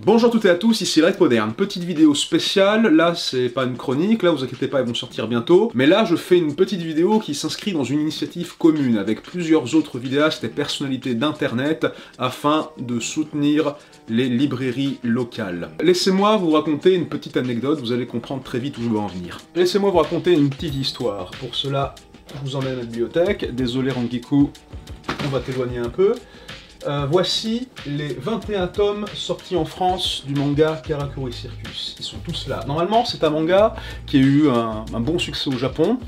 Bonjour à toutes et à tous, ici Light Moderne. Petite vidéo spéciale, là c'est pas une chronique, là vous inquiétez pas, ils vont sortir bientôt, mais là je fais une petite vidéo qui s'inscrit dans une initiative commune avec plusieurs autres vidéastes et personnalités d'internet afin de soutenir les librairies locales. Laissez-moi vous raconter une petite anecdote, vous allez comprendre très vite où je veux en venir. Laissez-moi vous raconter une petite histoire. Pour cela, je vous emmène à la bibliothèque. Désolé Rangiku, on va t'éloigner un peu. Voici les 21 tomes sortis en France du manga Karakuri Circus. Ils sont tous là. Normalement, c'est un manga qui a eu un bon succès au Japon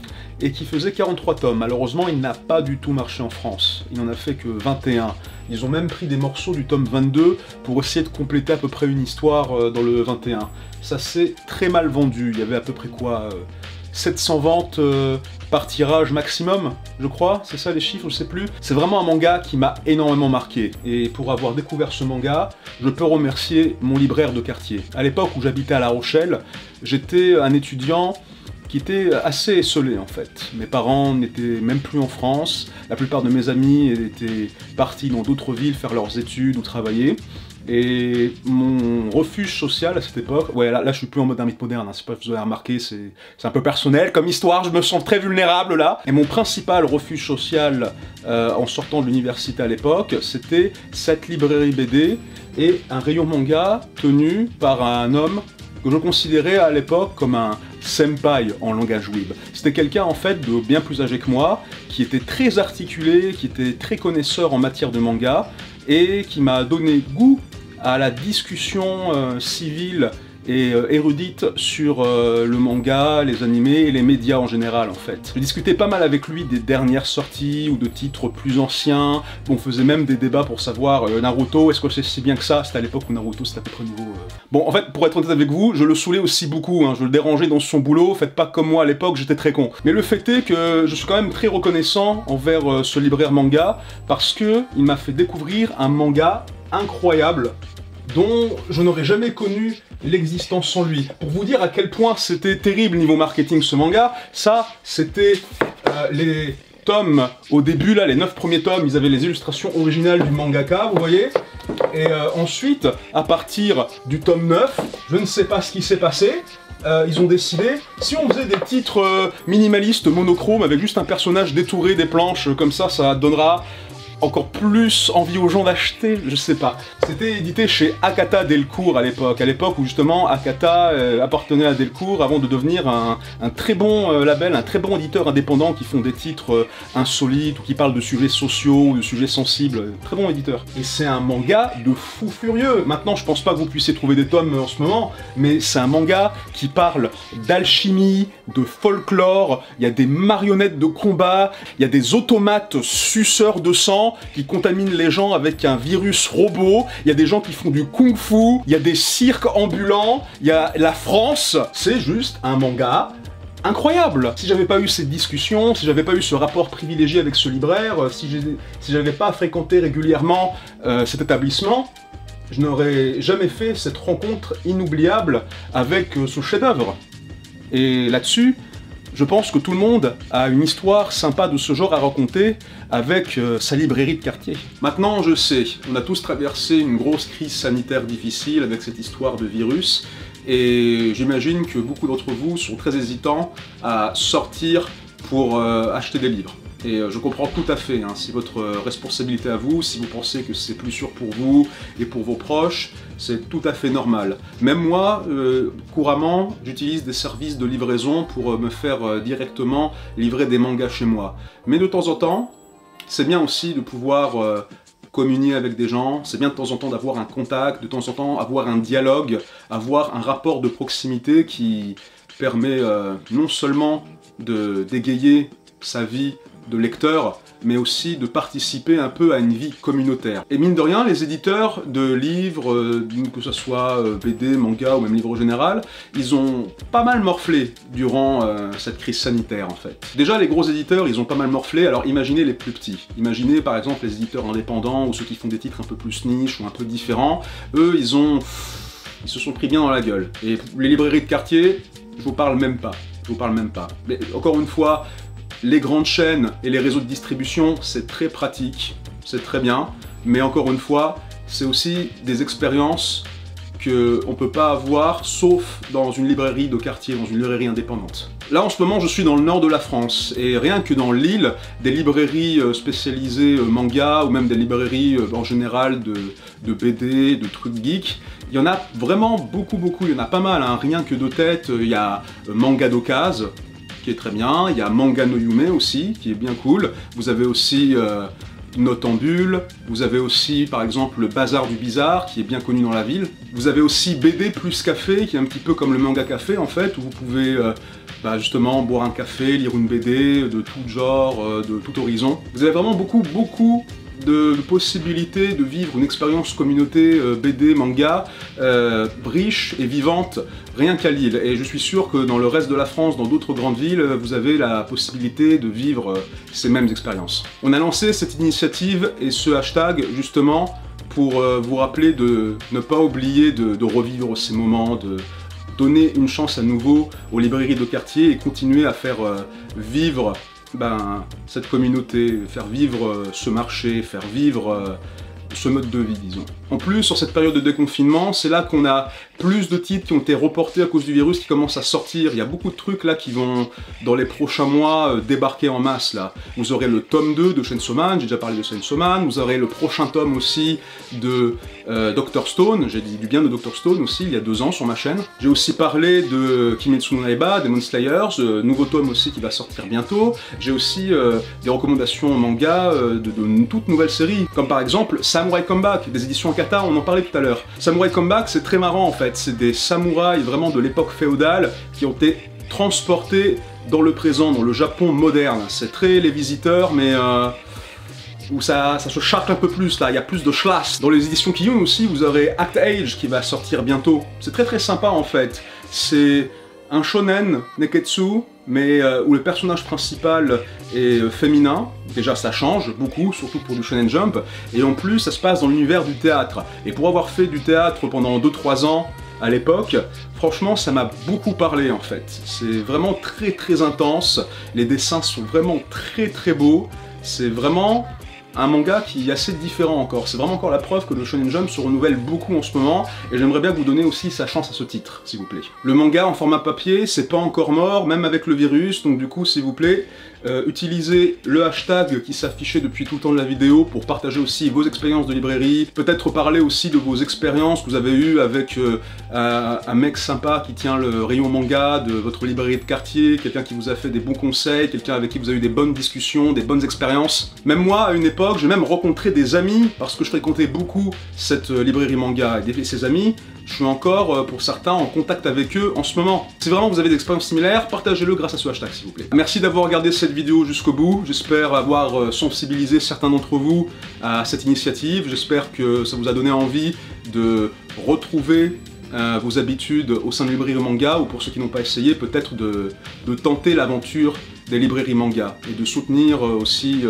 et qui faisait 43 tomes. Malheureusement, il n'a pas du tout marché en France. Il n'en a fait que 21. Ils ont même pris des morceaux du tome 22 pour essayer de compléter à peu près une histoire dans le 21. Ça s'est très mal vendu. Il y avait à peu près quoi 700 ventes par tirage maximum, je crois, c'est ça les chiffres, je sais plus. C'est vraiment un manga qui m'a énormément marqué, et pour avoir découvert ce manga, je peux remercier mon libraire de quartier. À l'époque où j'habitais à La Rochelle, j'étais un étudiant qui était assez esseulé en fait. Mes parents n'étaient même plus en France, la plupart de mes amis étaient partis dans d'autres villes faire leurs études ou travailler. Et mon refuge social à cette époque, ouais là je suis plus en mode ermite moderne, hein, c'est pas que vous avez remarqué, c'est un peu personnel comme histoire, je me sens très vulnérable là. Et mon principal refuge social en sortant de l'université à l'époque, c'était cette librairie BD et un rayon manga tenu par un homme que je considérais à l'époque comme un senpai en langage weeb. C'était quelqu'un en fait de bien plus âgé que moi, qui était très articulé, qui était très connaisseur en matière de manga, et qui m'a donné goût à la discussion civile et érudite sur le manga, les animés et les médias en général en fait. J'ai discuté pas mal avec lui des dernières sorties ou de titres plus anciens, on faisait même des débats pour savoir Naruto, est-ce que c'est si bien que ça? C'était à l'époque où Naruto c'était à peu près nouveau. Bon en fait, pour être honnête avec vous, je le saoulais aussi beaucoup, hein, je le dérangeais dans son boulot, faites pas comme moi à l'époque, j'étais très con. Mais le fait est que je suis quand même très reconnaissant envers ce libraire manga, parce que il m'a fait découvrir un manga incroyable, dont je n'aurais jamais connu l'existence sans lui. Pour vous dire à quel point c'était terrible niveau marketing ce manga, ça c'était les tomes au début là, les 9 premiers tomes, ils avaient les illustrations originales du mangaka, vous voyez. Et ensuite, à partir du tome 9, je ne sais pas ce qui s'est passé, ils ont décidé, si on faisait des titres minimalistes, monochromes, avec juste un personnage détouré des planches, comme ça donnera encore plus envie aux gens d'acheter, je sais pas. C'était édité chez Akata Delcourt à l'époque où justement Akata appartenait à Delcourt avant de devenir un très bon label, un très bon éditeur indépendant qui font des titres insolites ou qui parlent de sujets sociaux ou de sujets sensibles. Très bon éditeur. Et c'est un manga de fou furieux. Maintenant, je pense pas que vous puissiez trouver des tomes en ce moment, mais c'est un manga qui parle d'alchimie, de folklore, il y a des marionnettes de combat, il y a des automates suceurs de sang qui contaminent les gens avec un virus robot, il y a des gens qui font du kung-fu, il y a des cirques ambulants, il y a la France, c'est juste un manga incroyable. Si j'avais pas eu cette discussion, si j'avais pas eu ce rapport privilégié avec ce libraire, si j'avais pas fréquenté régulièrement cet établissement, je n'aurais jamais fait cette rencontre inoubliable avec ce chef-d'œuvre. Et là-dessus, je pense que tout le monde a une histoire sympa de ce genre à raconter avec sa librairie de quartier. Maintenant, je sais, on a tous traversé une grosse crise sanitaire difficile avec cette histoire de virus, et j'imagine que beaucoup d'entre vous sont très hésitants à sortir pour acheter des livres. Et je comprends tout à fait, hein, c'est votre responsabilité à vous, si vous pensez que c'est plus sûr pour vous et pour vos proches, c'est tout à fait normal. Même moi, couramment, j'utilise des services de livraison pour me faire directement livrer des mangas chez moi. Mais de temps en temps, c'est bien aussi de pouvoir communier avec des gens, c'est bien de temps en temps d'avoir un contact, de temps en temps avoir un dialogue, avoir un rapport de proximité qui permet non seulement de dégayer sa vie de lecteur, mais aussi de participer un peu à une vie communautaire. Et mine de rien, les éditeurs de livres, que ce soit BD, manga ou même livre général, ils ont pas mal morflé durant cette crise sanitaire en fait. Déjà les gros éditeurs, ils ont pas mal morflé, alors imaginez les plus petits. Imaginez par exemple les éditeurs indépendants ou ceux qui font des titres un peu plus niche ou un peu différents. Eux, ils se sont pris bien dans la gueule. Et les librairies de quartier, je vous parle même pas. Je vous parle même pas. Mais encore une fois, les grandes chaînes et les réseaux de distribution, c'est très pratique, c'est très bien, mais encore une fois, c'est aussi des expériences qu'on ne peut pas avoir sauf dans une librairie de quartier, dans une librairie indépendante. Là en ce moment je suis dans le nord de la France et rien que dans l'île, des librairies spécialisées manga ou même des librairies en général de BD, de trucs geeks, il y en a vraiment beaucoup, il y en a pas mal, hein. Rien que de tête, il y a Manga d'Occasion, qui est très bien, il y a Manga no Yume aussi, qui est bien cool, vous avez aussi Notambule, vous avez aussi par exemple le Bazar du Bizarre, qui est bien connu dans la ville, vous avez aussi BD plus Café, qui est un petit peu comme le Manga Café en fait, où vous pouvez justement boire un café, lire une BD de tout genre, de tout horizon. Vous avez vraiment beaucoup de possibilités de vivre une expérience communauté BD, manga, riche et vivante, rien qu'à Lille. Et je suis sûr que dans le reste de la France, dans d'autres grandes villes, vous avez la possibilité de vivre ces mêmes expériences. On a lancé cette initiative et ce hashtag justement pour vous rappeler de ne pas oublier de revivre ces moments, de donner une chance à nouveau aux librairies de quartier et continuer à faire vivre cette communauté, faire vivre ce marché, faire vivre ce mode de vie, disons. En plus, sur cette période de déconfinement, c'est là qu'on a plus de titres qui ont été reportés à cause du virus qui commencent à sortir. Il y a beaucoup de trucs là qui vont, dans les prochains mois, débarquer en masse là. Vous aurez le tome 2 de Chainsaw Man, j'ai déjà parlé de Chainsaw Man, vous aurez le prochain tome aussi de Dr. Stone, j'ai dit du bien de Dr. Stone aussi, il y a 2 ans sur ma chaîne. J'ai aussi parlé de Kimetsu no Yaiba, Demon Slayers, nouveau tome aussi qui va sortir bientôt. J'ai aussi des recommandations manga de toutes nouvelles séries, comme par exemple Samurai Comeback, des éditions Akata, on en parlait tout à l'heure. Samurai Comeback, c'est très marrant en fait, c'est des samouraïs vraiment de l'époque féodale qui ont été transportés dans le présent, dans le Japon moderne. C'est très Les Visiteurs, mais où ça se charque un peu plus là, il y a plus de schlass. Dans les éditions Kiyun aussi, vous aurez Act Age qui va sortir bientôt. C'est très sympa en fait. C'est un shonen neketsu, mais où le personnage principal est féminin. Déjà ça change beaucoup, surtout pour du Shonen Jump, et en plus ça se passe dans l'univers du théâtre. Et pour avoir fait du théâtre pendant 2-3 ans à l'époque, franchement ça m'a beaucoup parlé en fait. C'est vraiment très intense, les dessins sont vraiment très beaux, c'est vraiment un manga qui est assez différent encore. C'est vraiment encore la preuve que le Shonen Jump se renouvelle beaucoup en ce moment, et j'aimerais bien vous donner aussi sa chance à ce titre, s'il vous plaît. Le manga en format papier, c'est pas encore mort, même avec le virus, donc du coup, s'il vous plaît, utilisez le hashtag qui s'affichait depuis tout le temps de la vidéo pour partager aussi vos expériences de librairie, peut-être parler aussi de vos expériences que vous avez eues avec un mec sympa qui tient le rayon manga de votre librairie de quartier, quelqu'un qui vous a fait des bons conseils, quelqu'un avec qui vous avez eu des bonnes discussions, des bonnes expériences. Même moi, à une époque, j'ai même rencontré des amis, parce que je fréquentais beaucoup cette librairie manga, et ces amis, je suis encore, pour certains, en contact avec eux en ce moment. Si vraiment vous avez des expériences similaires, partagez-le grâce à ce hashtag, s'il vous plaît. Merci d'avoir regardé cette vidéo jusqu'au bout, j'espère avoir sensibilisé certains d'entre vous à cette initiative, j'espère que ça vous a donné envie de retrouver vos habitudes au sein de librairies manga, ou pour ceux qui n'ont pas essayé, peut-être de tenter l'aventure des librairies manga, et de soutenir aussi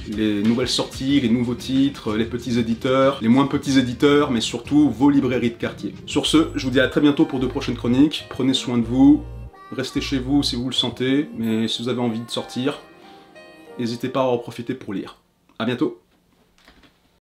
les nouvelles sorties, les nouveaux titres, les petits éditeurs, les moins petits éditeurs, mais surtout vos librairies de quartier. Sur ce, je vous dis à très bientôt pour de prochaines chroniques, prenez soin de vous, restez chez vous si vous le sentez, mais si vous avez envie de sortir, n'hésitez pas à en profiter pour lire. A bientôt.